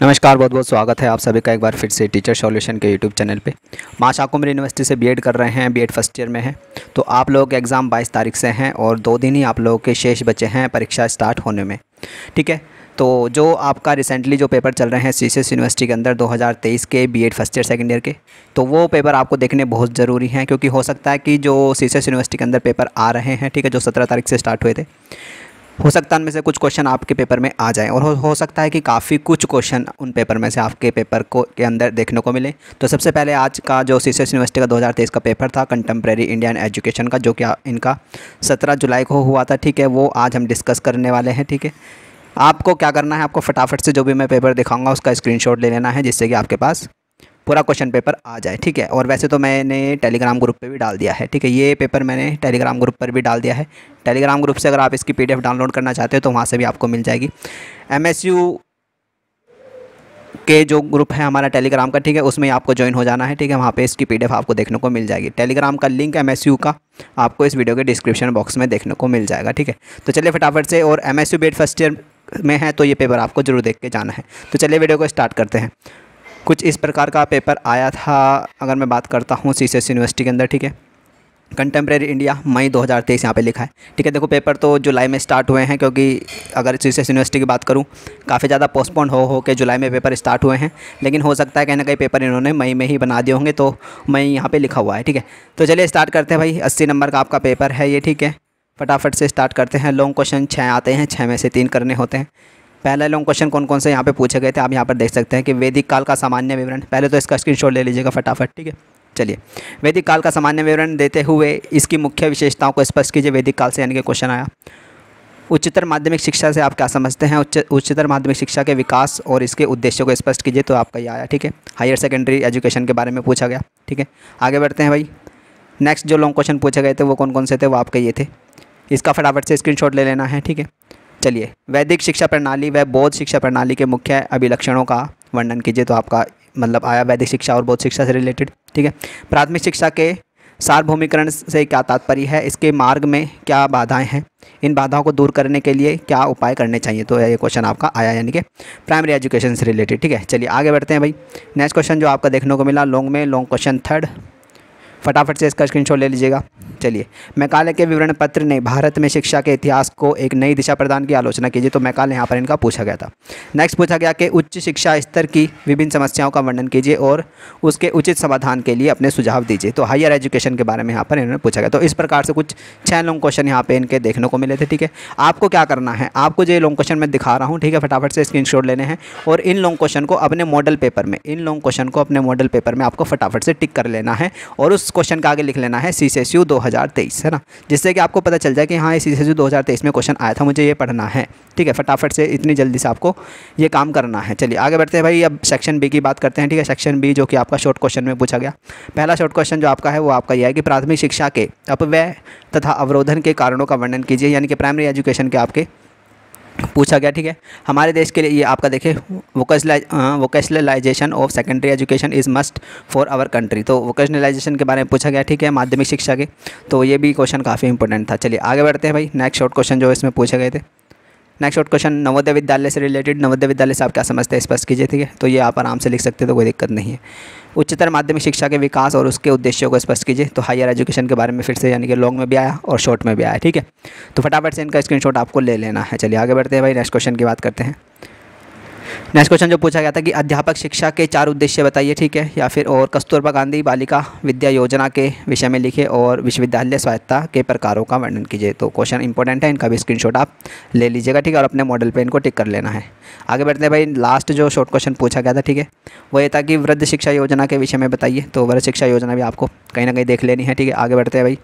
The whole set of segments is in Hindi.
नमस्कार, बहुत बहुत स्वागत है आप सभी का एक बार फिर से टीचर सॉल्यूशन के यूट्यूब चैनल पे। मां शाकुंभरी यूनिवर्सिटी से बीएड कर रहे हैं, बीएड फर्स्ट ईयर में हैं। तो आप लोगों के एग्ज़ाम 22 तारीख से हैं और 2 दिन ही आप लोगों के शेष बचे हैं परीक्षा स्टार्ट होने में। ठीक है, तो जो आपका रिसेंटली जो पेपर चल रहे हैं सीसीएस यूनिवर्सिटी के अंदर 2023 के BEd first year second year के, तो वो पेपर आपको देखने बहुत ज़रूरी हैं, क्योंकि हो सकता है कि जो सीसीएस यूनिवर्सिटी के अंदर पेपर आ रहे हैं, ठीक है, जो 17 तारीख से स्टार्ट हुए थे, हो सकता है उनमें से कुछ क्वेश्चन आपके पेपर में आ जाएं और हो सकता है कि काफ़ी कुछ क्वेश्चन उन पेपर में से आपके पेपर को के अंदर देखने को मिले। तो सबसे पहले आज का जो सीसीएस यूनिवर्सिटी का 2023 का पेपर था कंटेम्प्रेरी इंडियन एजुकेशन का, जो कि इनका 17 जुलाई को हुआ था। ठीक है, वो आज हम डिस्कस करने वाले हैं। ठीक है, आपको क्या करना है, आपको फटाफट से जो भी मैं पेपर दिखाऊंगा उसका स्क्रीनशॉट ले लेना है, जिससे कि आपके पास पूरा क्वेश्चन पेपर आ जाए। ठीक है, और वैसे तो मैंने टेलीग्राम ग्रुप पे भी डाल दिया है। ठीक है, ये पेपर मैंने टेलीग्राम ग्रुप पर भी डाल दिया है। टेलीग्राम ग्रुप से अगर आप इसकी पीडीएफ डाउनलोड करना चाहते हो तो वहाँ से भी आपको मिल जाएगी। एमएसयू के जो ग्रुप है हमारा टेलीग्राम का, ठीक है, उसमें आपको ज्वाइन हो जाना है। ठीक है, वहाँ पे इसकी पीडीएफ आपको देखने को मिल जाएगी। टेलीग्राम का लिंक एमएसयू का आपको इस वीडियो के डिस्क्रिप्शन बॉक्स में देखने को मिल जाएगा। ठीक है, तो चलिए फटाफट से, और एमएसयू बीएड फर्स्ट ईयर में है तो ये पेपर आपको जरूर देख के जाना है। तो चलिए वीडियो को स्टार्ट करते हैं। कुछ इस प्रकार का पेपर आया था, अगर मैं बात करता हूँ सीसीएस यूनिवर्सिटी के अंदर। ठीक है, कंटेम्प्रेरी इंडिया मई 2023 यहाँ पे लिखा है। ठीक है, देखो पेपर तो जुलाई में स्टार्ट हुए हैं, क्योंकि अगर सीसीएस यूनिवर्सिटी की बात करूँ काफ़ी ज़्यादा पोस्टपोन हो के जुलाई में पेपर स्टार्ट हुए हैं, लेकिन हो सकता है कहीं ना कहीं पेपर इन्होंने मई में ही बना दिए होंगे, तो मई यहाँ पे लिखा हुआ है। ठीक है, तो चलिए स्टार्ट करते हैं भाई। 80 नंबर का आपका पेपर है ये। ठीक है, फटाफट से स्टार्ट करते हैं। लॉन्ग क्वेश्चन 6 आते हैं, 6 में से 3 करने होते हैं। पहला लॉन्ग क्वेश्चन कौन कौन से यहाँ पे पूछे गए थे आप यहाँ पर देख सकते हैं कि वैदिक काल का सामान्य विवरण। पहले तो इसका स्क्रीनशॉट ले लीजिएगा फटाफट। ठीक है, चलिए वैदिक काल का सामान्य विवरण देते हुए इसकी मुख्य विशेषताओं को स्पष्ट कीजिए। वैदिक काल से यानी कि क्वेश्चन आया। उच्चतर माध्यमिक शिक्षा से आप क्या समझते हैं? उच्चतर माध्यमिक शिक्षा के विकास और इसके उद्देश्यों को स्पष्ट कीजिए, तो आपका ये आया। ठीक है, हायर सेकेंडरी एजुकेशन के बारे में पूछा गया। ठीक है, आगे बढ़ते हैं भाई। नेक्स्ट जो लॉन्ग क्वेश्चन पूछे गए थे वो कौन कौन से थे, वो आपके ये थे। इसका फटाफट से स्क्रीनशॉट ले लेना है। ठीक है, चलिए वैदिक शिक्षा प्रणाली व बौद्ध शिक्षा प्रणाली के मुख्य अभिलक्षणों का वर्णन कीजिए, तो आपका मतलब आया वैदिक शिक्षा और बौद्ध शिक्षा से रिलेटेड। ठीक है, प्राथमिक शिक्षा के सार्वभौमिकरण से क्या तात्पर्य है? इसके मार्ग में क्या बाधाएं हैं? इन बाधाओं को दूर करने के लिए क्या उपाय करने चाहिए? तो ये क्वेश्चन आपका आया, यानी कि प्राइमरी एजुकेशन से रिलेटेड। ठीक है, चलिए आगे बढ़ते हैं भाई। नेक्स्ट क्वेश्चन जो आपका देखने को मिला लॉन्ग में, लॉन्ग क्वेश्चन 3, फटाफट से इसका स्क्रीनशॉट ले लीजिएगा। चलिए, मैकाले के विवरण पत्र ने भारत में शिक्षा के इतिहास को एक नई दिशा प्रदान की आलोचना कीजिए, तो मैकाले यहाँ पर इनका पूछा गया था। नेक्स्ट पूछा गया कि उच्च शिक्षा स्तर की विभिन्न समस्याओं का वर्णन कीजिए और उसके उचित समाधान के लिए अपने सुझाव दीजिए, तो हायर एजुकेशन के बारे में यहाँ पर इन्होंने पूछा गया। तो इस प्रकार से कुछ 6 लॉन्ग क्वेश्चन यहाँ पे इनके देखने को मिले थे। ठीक है, आपको क्या करना है, आपको जो लॉन्ग क्वेश्चन मैं दिखा रहा हूँ, ठीक है, फटाफट से स्क्रीनशॉट लेने हैं और इन लॉन्ग क्वेश्चन को अपने मॉडल पेपर में, आपको फटाफट से टिक कर लेना है और उस क्वेश्चन का आगे लिख लेना है सीसीएसयू 2023, है ना, जिससे कि आपको पता चल जाए कि हाँ, ये सीसीएसयू 2023 में क्वेश्चन आया था, मुझे ये पढ़ना है। ठीक है, फटाफट से इतनी जल्दी से आपको ये काम करना है। चलिए आगे बढ़ते हैं भाई। अब सेक्शन बी की बात करते हैं। ठीक है, सेक्शन बी जो कि आपका शॉर्ट क्वेश्चन में पूछा गया। पहला शॉर्ट क्वेश्चन जो आपका है वो आपका यह है कि प्राथमिक शिक्षा के अपव्यय तथा अवरोधन के कारणों का वर्णन कीजिए, यानी कि प्राइमरी एजुकेशन के आपके पूछा गया। ठीक है, हमारे देश के लिए ये आपका देखिए vocationalisation of secondary education is must for our country, तो वोकेशनलाइजेशन के बारे में पूछा गया। ठीक है, माध्यमिक शिक्षा के, तो ये भी क्वेश्चन काफ़ी इंपॉर्टेंट था। चलिए आगे बढ़ते हैं भाई। नेक्स्ट शॉर्ट क्वेश्चन जो इसमें पूछे गए थे, next short question Navodaya Vidyalaya से रिलेटेड। नवोदय विद्यालय से आप क्या समझते हैं, स्पष्ट कीजिए। ठीक है, तो ये आप आराम से लिख सकते हैं, तो कोई दिक्कत नहीं है। उच्चतर माध्यमिक शिक्षा के विकास और उसके उद्देश्यों को स्पष्ट कीजिए, तो हायर एजुकेशन के बारे में फिर से, यानी कि लॉन्ग में भी आया और शॉर्ट में भी आया। ठीक है, तो फटाफट से इनका स्क्रीनशॉट आपको ले लेना है। चलिए आगे बढ़ते हैं भाई, नेक्स्ट क्वेश्चन की बात करते हैं। नेक्स्ट क्वेश्चन जो पूछा गया था कि अध्यापक शिक्षा के 4 उद्देश्य बताइए। ठीक है, या फिर और कस्तूरबा गांधी बालिका विद्या योजना के विषय में लिखिए और विश्वविद्यालय स्वायत्तता के प्रकारों का वर्णन कीजिए, तो क्वेश्चन इंपॉर्टेंट है, इनका भी स्क्रीनशॉट आप ले लीजिएगा। ठीक है, और अपने मॉडल पे इनको टिक कर लेना है। आगे बढ़ते हैं भाई। लास्ट जो शॉर्ट क्वेश्चन पूछा गया था, ठीक है, वो ये था कि वृद्ध शिक्षा योजना के विषय में बताइए, तो वृद्ध शिक्षा योजना भी आपको कहीं ना कहीं देख लेनी है। ठीक है, आगे बढ़ते हैं भाई।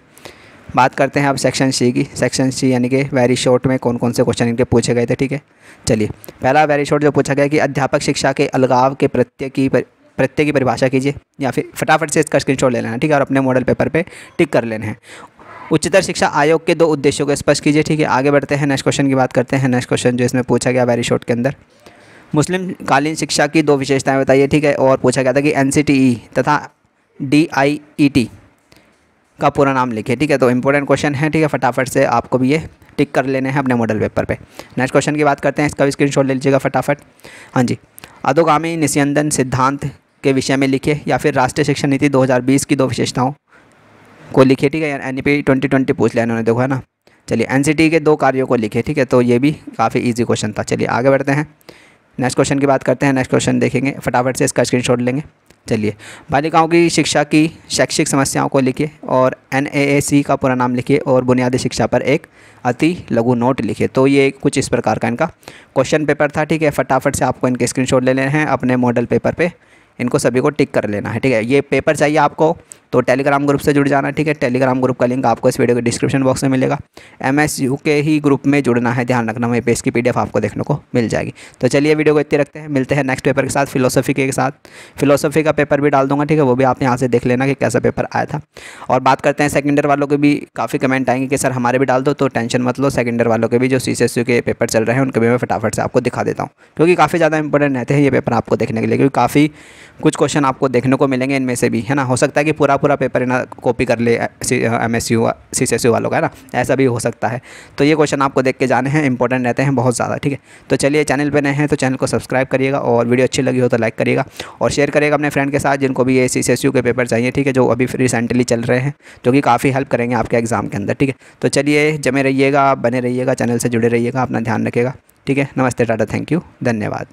बात करते हैं अब सेक्शन सी की। सेक्शन सी यानी कि वेरी शॉर्ट में कौन कौन से क्वेश्चन इनके पूछे गए थे। ठीक है, चलिए पहला वेरी शॉर्ट जो पूछा गया कि अध्यापक शिक्षा के अलगाव के प्रत्यय की परिभाषा कीजिए, या फिर फटाफट से इसका स्क्रीनशॉट ले लेना। ठीक है, और अपने मॉडल पेपर पे टिक कर लेना है। उच्चतर शिक्षा आयोग के 2 उद्देश्यों को स्पष्ट कीजिए। ठीक है, आगे बढ़ते हैं। नेक्स्ट क्वेश्चन की बात करते हैं। नेक्स्ट क्वेश्चन जो इसमें पूछा गया वेरी शॉर्ट के अंदर, मुस्लिम कालीन शिक्षा की 2 विशेषताएँ बताइए। ठीक है, और पूछा गया था कि NCTE तथा DIET का पूरा नाम लिखिए। ठीक है, तो इंपॉर्टेंट क्वेश्चन है। ठीक है, फटाफट से आपको भी ये टिक कर लेने हैं अपने मॉडल पेपर पे। नेक्स्ट क्वेश्चन की बात करते हैं, इसका भी स्क्रीनशॉट ले लीजिएगा फटाफट। हाँ जी, अधोगामी निस्यंदन सिद्धांत के विषय में लिखे, या फिर राष्ट्रीय शिक्षा नीति 2020 की 2 विशेषताओं को लिखे, ठीक है। एनईपी 2020 पूछ लिया इन्होंने, देखो है ना। चलिए एनसीटी के 2 कार्यों को लिखे, ठीक है। तो ये भी काफ़ी इजी क्वेश्चन था। चलिए आगे बढ़ते हैं, नेक्स्ट क्वेश्चन की बात करते हैं। नेक्स्ट क्वेश्चन देखेंगे, फटाफट से इसका स्क्रीनशॉट लेंगे। चलिए, बालिकाओं की शिक्षा की शैक्षिक समस्याओं को लिखिए और NAAC का पूरा नाम लिखिए और बुनियादी शिक्षा पर एक अति लघु नोट लिखिए। तो ये कुछ इस प्रकार का इनका क्वेश्चन पेपर था, ठीक है। फटाफट से आपको इनके स्क्रीनशॉट ले लेने हैं, अपने मॉडल पेपर पे इनको सभी को टिक कर लेना है, ठीक है। ये पेपर चाहिए आपको तो टेलीग्राम ग्रुप से जुड़ जाना, ठीक है। टेलीग्राम ग्रुप का लिंक आपको इस वीडियो के डिस्क्रिप्शन बॉक्स में मिलेगा। MSU के ही ग्रुप में जुड़ना है, ध्यान रखना, वहीं पे इसकी PDF आपको देखने को मिल जाएगी। तो चलिए वीडियो को इतने रखते हैं, मिलते हैं नेक्स्ट पेपर के साथ, फिलोसफी के साथ। फिलोसफी का पेपर भी डाल दूंगा, ठीक है, वो भी आप यहाँ से देख लेना कि कैसा पेपर आया था। और बात करते हैं सेकेंड ईयर वालों के भी काफ़ी कमेंट आएंगे कि सर हमारे भी डाल दो, तो टेंशन मत लो, सेकेंड ईयर वालों के भी जो CCSU के पेपर चल रहे हैं उनके भी मैं फटाफट से आपको दिखा देता हूँ, क्योंकि काफ़ी ज़्यादा इंपॉर्टेंट रहते हैं ये पेपर आपको देखने के लिए, क्योंकि काफ़ी कुछ क्वेश्चन आपको देखने को मिलेंगे इनमें से भी, है ना। हो सकता है कि पूरा पेपर ना कॉपी कर ले MSU CCSU वालों का, है ना, ऐसा भी हो सकता है। तो ये क्वेश्चन आपको देख के जाने हैं, इंपॉर्टेंट रहते हैं बहुत ज़्यादा, ठीक है। तो चलिए, चैनल पे नए हैं तो चैनल को सब्सक्राइब करिएगा, और वीडियो अच्छी लगी हो तो लाइक करिएगा और शेयर करिएगा अपने फ्रेंड के साथ जिनको भी ये CCSU के पेपर चाहिए, ठीक है, जो अभी रिसेंटली चल रहे हैं, जो कि काफ़ी हेल्प करेंगे आपके एग्ज़ाम के अंदर, ठीक है। तो चलिए, जमे रहिएगा, बने रहिएगा, चैनल से जुड़े रहिएगा, अपना ध्यान रखिएगा, ठीक है। नमस्ते, टाटा, थैंक यू, धन्यवाद।